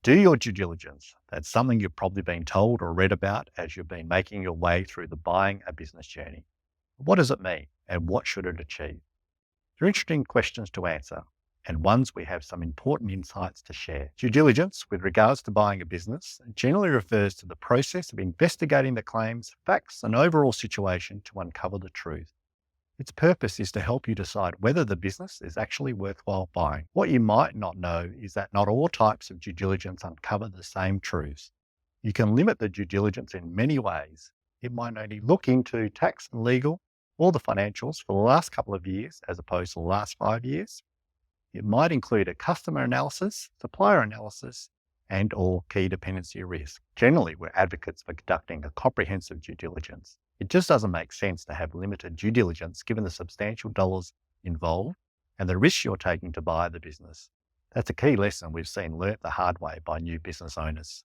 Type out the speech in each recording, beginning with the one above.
Do your due diligence. That's something you've probably been told or read about as you've been making your way through the buying a business journey. What does it mean and what should it achieve? They're interesting questions to answer and ones we have some important insights to share. Due diligence with regards to buying a business generally refers to the process of investigating the claims, facts, and overall situation to uncover the truth. Its purpose is to help you decide whether the business is actually worthwhile buying. What you might not know is that not all types of due diligence uncover the same truths. You can limit the due diligence in many ways. It might only look into tax and legal or the financials for the last couple of years as opposed to the last 5 years. It might include a customer analysis, supplier analysis, and or key dependency risk. Generally, we're advocates for conducting a comprehensive due diligence. It just doesn't make sense to have limited due diligence given the substantial dollars involved and the risks you're taking to buy the business. That's a key lesson we've seen learnt the hard way by new business owners.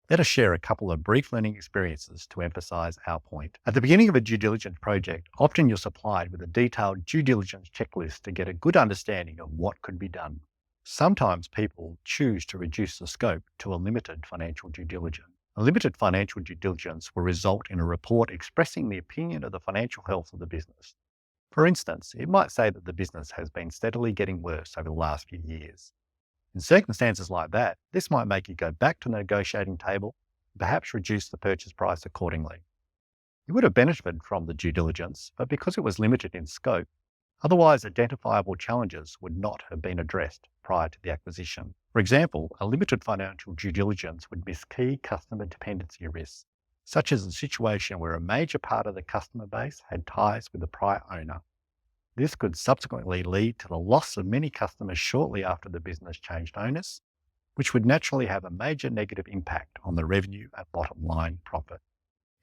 Let us share a couple of brief learning experiences to emphasize our point. At the beginning of a due diligence project, often you're supplied with a detailed due diligence checklist to get a good understanding of what could be done. Sometimes people choose to reduce the scope to a limited financial due diligence. A limited financial due diligence will result in a report expressing the opinion of the financial health of the business. For instance, it might say that the business has been steadily getting worse over the last few years. In circumstances like that, this might make you go back to the negotiating table and perhaps reduce the purchase price accordingly. You would have benefited from the due diligence, but because it was limited in scope, otherwise identifiable challenges would not have been addressed prior to the acquisition. For example, a limited financial due diligence would miss key customer dependency risks, such as a situation where a major part of the customer base had ties with the prior owner. This could subsequently lead to the loss of many customers shortly after the business changed owners, which would naturally have a major negative impact on the revenue and bottom line profit.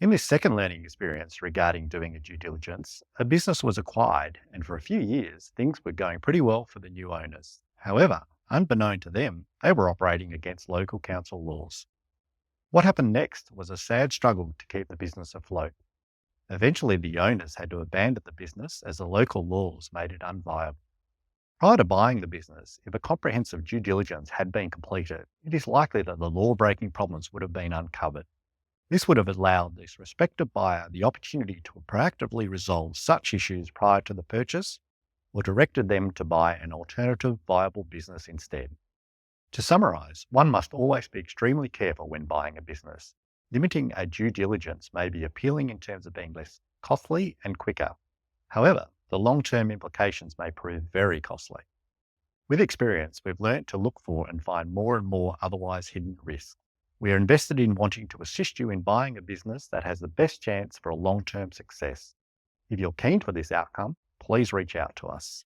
In this second learning experience regarding doing a due diligence, a business was acquired, and for a few years, things were going pretty well for the new owners. However, unbeknown to them, they were operating against local council laws. What happened next was a sad struggle to keep the business afloat. Eventually, the owners had to abandon the business as the local laws made it unviable. Prior to buying the business, if a comprehensive due diligence had been completed, it is likely that the law-breaking problems would have been uncovered. This would have allowed this respective buyer the opportunity to proactively resolve such issues prior to the purchase, or directed them to buy an alternative viable business instead. To summarize, one must always be extremely careful when buying a business. Limiting a due diligence may be appealing in terms of being less costly and quicker. However, the long-term implications may prove very costly. With experience, we've learnt to look for and find more and more otherwise hidden risks. We are invested in wanting to assist you in buying a business that has the best chance for a long-term success. If you're keen for this outcome, please reach out to us.